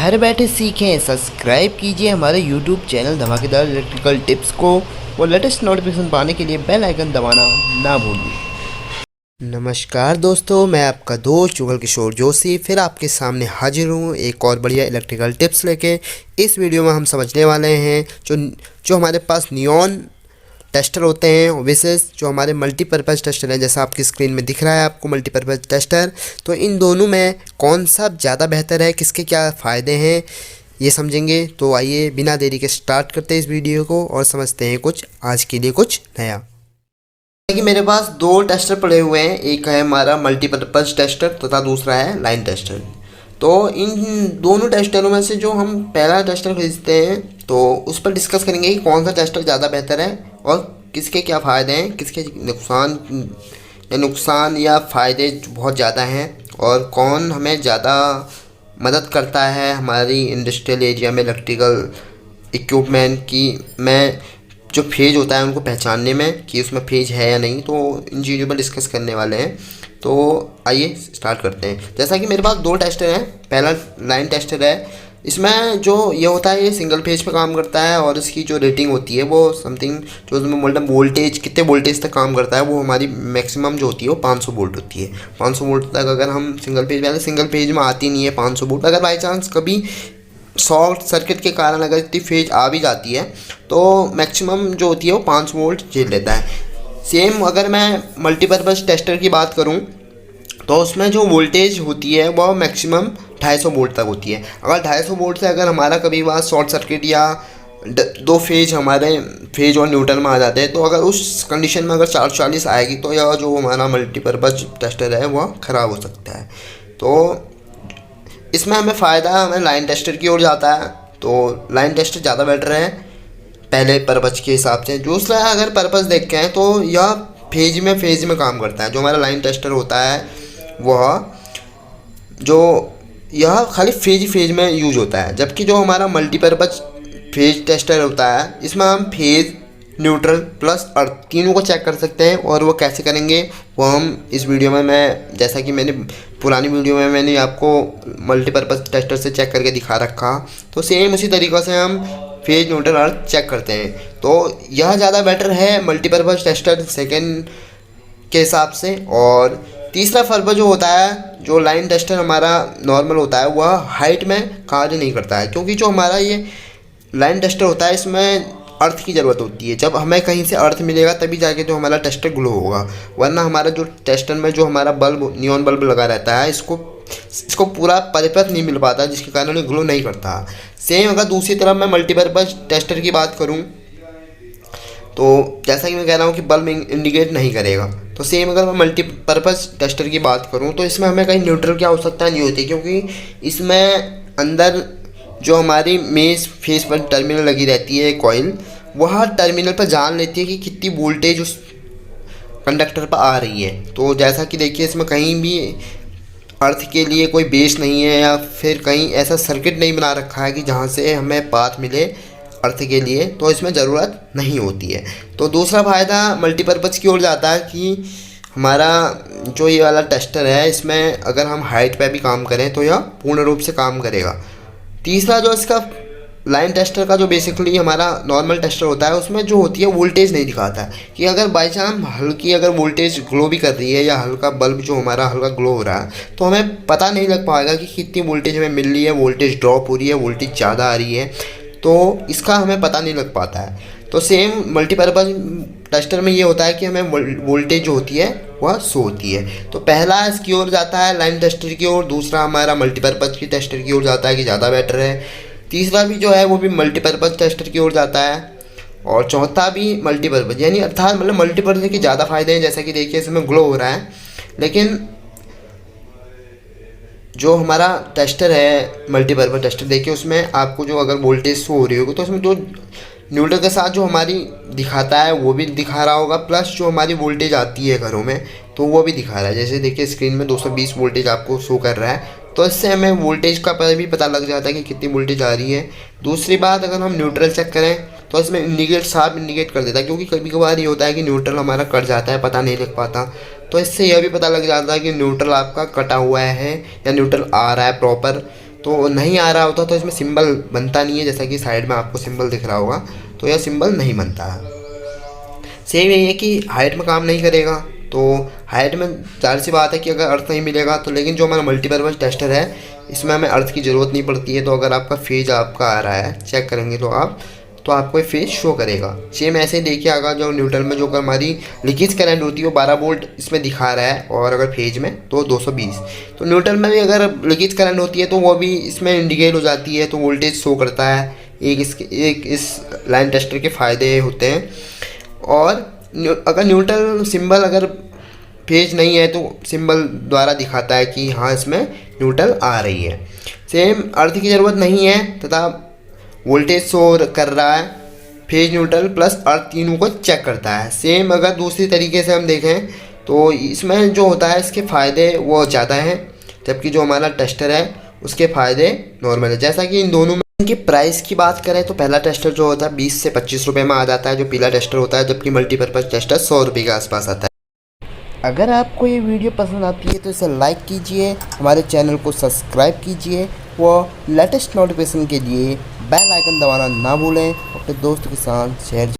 घर बैठे सीखें। सब्सक्राइब कीजिए हमारे YouTube चैनल धमाकेदार इलेक्ट्रिकल टिप्स को और लेटेस्ट नोटिफिकेशन पाने के लिए बेल आइकन दबाना ना भूलिए। नमस्कार दोस्तों, मैं आपका दोस्त जुगल किशोर जोशी फिर आपके सामने हाजिर हूँ एक और बढ़िया इलेक्ट्रिकल टिप्स लेके। इस वीडियो में हम समझने वाले हैं जो हमारे पास नियॉन टेस्टर होते हैं, विशेष जो हमारे मल्टीपर्पज़ टेस्टर हैं, जैसा आपकी स्क्रीन में दिख रहा है आपको मल्टीपर्पज़ टेस्टर। तो इन दोनों में कौन सा ज़्यादा बेहतर है, किसके क्या फ़ायदे हैं, ये समझेंगे। तो आइए बिना देरी के स्टार्ट करते हैं इस वीडियो को और समझते हैं कुछ आज के लिए कुछ नया। कि मेरे पास दो टेस्टर पड़े हुए हैं, एक है हमारा मल्टीपर्पज़ टेस्टर तथा दूसरा है लाइन टेस्टर। तो इन दोनों टेस्टरों में से जो हम पहला टेस्टर खरीदते हैं तो उस पर डिस्कस करेंगे कि कौन सा टेस्टर ज़्यादा बेहतर है और किसके क्या फ़ायदे हैं, किसके नुकसान या फ़ायदे बहुत ज़्यादा हैं और कौन हमें ज़्यादा मदद करता है हमारी इंडस्ट्रियल एरिया में इलेक्ट्रिकल इक्विपमेंट की में जो फेज होता है उनको पहचानने में कि उसमें फेज है या नहीं। तो इन चीज़ों पर डिस्कस करने वाले हैं। तो आइए स्टार्ट करते हैं। जैसा कि मेरे पास दो टेस्टर हैं, पहला लाइन टेस्टर है। इसमें जो ये होता है ये सिंगल फेज पे काम करता है और इसकी जो रेटिंग होती है वो समथिंग जो उसमें मतलब वोल्टेज कितने वोल्टेज तक काम करता है वो हमारी मैक्सिमम जो होती है वो 500 वोल्ट होती है। 500 वोल्ट तक अगर हम सिंगल पेज में आती नहीं है 500 वोल्ट। अगर बाई चांस कभी शॉर्ट सर्किट के कारण अगर इतनी फेज आ भी जाती है तो मैक्सिमम जो होती है वो 5 वोल्ट झेल लेता है। सेम अगर मैं मल्टीपर्पज़ टेस्टर की बात करूं तो उसमें जो वोल्टेज होती है वह मैक्सिमम 250 वोल्ट तक होती है। अगर 250 वोल्ट से अगर हमारा कभी बार शॉर्ट सर्किट या दो फेज हमारे फेज और न्यूट्रल में आ जाते हैं तो अगर उस कंडीशन में अगर 440 आएगी तो यह जो हमारा मल्टीपर्पज़ टेस्टर है वह ख़राब हो सकता है। तो इसमें हमें फ़ायदा हमें लाइन टेस्टर की ओर जाता है। तो लाइन टेस्टर ज़्यादा बेटर है पहले पर्पज़ के हिसाब से। दूसरा अगर पर्पज़ देख के हैं तो यह फेज में काम करता है। जो हमारा लाइन टेस्टर होता है वह जो यह खाली फेज में यूज होता है, जबकि जो हमारा मल्टीपर्पज़ फेज टेस्टर होता है इसमें हम फेज न्यूट्रल प्लस अर्थ तीनों को चेक कर सकते हैं। और वो कैसे करेंगे वो हम इस वीडियो में मैं जैसा कि मैंने पुरानी वीडियो में मैंने आपको मल्टीपर्पज़ टेस्टर से चेक करके दिखा रखा, तो सेम उसी तरीक़े से हम फेज न्यूट्रल अर्थ चेक करते हैं। तो यह ज़्यादा बेटर है मल्टीपर्पज़ टेस्टर सेकेंड के हिसाब से। और तीसरा फर्क जो होता है जो लाइन टेस्टर हमारा नॉर्मल होता है वह हाइट में कार्य नहीं करता है, क्योंकि जो हमारा ये लाइन टेस्टर होता है इसमें अर्थ की ज़रूरत होती है। जब हमें कहीं से अर्थ मिलेगा तभी जाके जो हमारा टेस्टर ग्लो होगा, वरना हमारा जो टेस्टर में जो हमारा बल्ब नियॉन बल्ब लगा रहता है इसको पूरा परिपथ नहीं मिल पाता, जिसके कारण ये ग्लो नहीं करता। सेम अगर दूसरी तरफ मैं मल्टीपर्पज़ टेस्टर की बात करूँ तो जैसा कि मैं कह रहा हूँ कि बल्ब इंडिकेट नहीं करेगा, तो सेम अगर मैं मल्टीपर्पज़ टेस्टर की बात करूँ तो इसमें हमें कहीं न्यूट्रल की आवश्यकता नहीं होती, क्योंकि इसमें अंदर जो हमारी मेज फेस पर टर्मिनल लगी रहती है कॉइल, वह टर्मिनल पर जान लेती है कि कितनी वोल्टेज उस कंडक्टर पर आ रही है। तो जैसा कि देखिए इसमें कहीं भी अर्थ के लिए कोई बेस नहीं है या फिर कहीं ऐसा सर्किट नहीं बना रखा है कि जहाँ से हमें पाथ मिले अर्थ के लिए, तो इसमें ज़रूरत नहीं होती है। तो दूसरा फ़ायदा मल्टीपर्पज़ की ओर जाता है कि हमारा जो ये वाला टेस्टर है इसमें अगर हम हाइट पे भी काम करें तो यह पूर्ण रूप से काम करेगा। तीसरा जो इसका लाइन टेस्टर का जो बेसिकली हमारा नॉर्मल टेस्टर होता है उसमें जो होती है वोल्टेज नहीं दिखाता है कि अगर बाई चांस हल्की अगर वोल्टेज ग्लो भी कर रही है या हल्का बल्ब जो हमारा हल्का ग्लो हो रहा है तो हमें पता नहीं लग पाएगा कि कितनी वोल्टेज हमें मिल रही है, वोल्टेज ड्रॉप हो रही है, वोल्टेज ज़्यादा आ रही है, तो इसका हमें पता नहीं लग पाता है। तो सेम मल्टीपर्पज़ टेस्टर में ये होता है कि हमें वोल्टेज जो होती है वह शो होती है। तो पहला इसकी ओर जाता है लाइन टेस्टर की ओर, दूसरा हमारा मल्टीपर्पज़ की टेस्टर की ओर जाता है कि ज़्यादा बेटर है। तीसरा भी जो है वो भी मल्टीपर्पज़ टेस्टर की ओर जाता है और चौथा भी मल्टीपर्पज़, यानी अर्थात मतलब मल्टीपर्पज़ के ज़्यादा फ़ायदे हैं। जैसा कि देखिए इसमें ग्लो हो रहा है, लेकिन जो हमारा टेस्टर है मल्टीपर्पज़ टेस्टर देखिए उसमें आपको जो अगर वोल्टेज शो हो रही होगी तो उसमें जो न्यूट्रल के साथ जो हमारी दिखाता है वो भी दिखा रहा होगा, प्लस जो हमारी वोल्टेज आती है घरों में तो वो भी दिखा रहा है। जैसे देखिए स्क्रीन में 220 वोल्टेज आपको शो कर रहा है, तो इससे हमें वोल्टेज का भी पता लग जाता है कि कितनी वोल्टेज आ रही है। दूसरी बात अगर हम न्यूट्रल चेक करें तो इसमें साफ इंडिकेट कर देता है, क्योंकि कभी कभार ये होता है कि न्यूट्रल हमारा कट जाता है, पता नहीं लग पाता। तो इससे यह भी पता लग जाता है कि न्यूट्रल आपका कटा हुआ है या न्यूट्रल आ रहा है प्रॉपर। तो नहीं आ रहा होता तो इसमें सिंबल बनता नहीं है, जैसा कि साइड में आपको सिंबल दिख रहा होगा, तो यह सिंबल नहीं बनता है। सेम यही है कि हाइट में काम नहीं करेगा, तो हाइट में जाहिर सी बात है कि अगर अर्थ नहीं मिलेगा तो, लेकिन जो हमारा मल्टीपर्पज़ टेस्टर है इसमें हमें अर्थ की ज़रूरत नहीं पड़ती है। तो अगर आपका फेज आपका आ रहा है, चेक करेंगे तो आप, तो आपको फेज शो करेगा। सेम ऐसे ही देखिए, अगर जो न्यूट्रल में जो हमारी लीकेज करंट होती है वो 12 वोल्ट इसमें दिखा रहा है, और अगर फेज में तो 220। तो न्यूट्रल में भी अगर लीकेज करंट होती है तो वो भी इसमें इंडिकेट हो जाती है, तो वोल्टेज शो करता है। एक इस लाइन टेस्टर के फ़ायदे होते हैं। और अगर न्यूट्रल सिंबल अगर पेज नहीं है तो सिंबल द्वारा दिखाता है कि हाँ इसमें न्यूट्रल आ रही है। सेम अर्थ की ज़रूरत नहीं है तथा वोल्टेज शो कर रहा है, फेज न्यूट्रल प्लस अर्थ तीनों को चेक करता है। सेम अगर दूसरी तरीके से हम देखें तो इसमें जो होता है इसके फ़ायदे वो ज़्यादा हैं, जबकि जो हमारा टेस्टर है उसके फ़ायदे नॉर्मल है। जैसा कि इन दोनों में इनकी प्राइस की बात करें तो पहला टेस्टर जो होता है 20 से 25 रुपये में आ जाता है, जो पीला टेस्टर होता है, जबकि मल्टीपर्पज़ टेस्टर 100 रुपये के आसपास आता है। अगर आपको ये वीडियो पसंद आती है तो इसे लाइक कीजिए, हमारे चैनल को सब्सक्राइब कीजिए, व लेटेस्ट नोटिफिकेशन के लिए बेल आइकन दबाना ना भूलें। अपने दोस्तों के साथ शेयर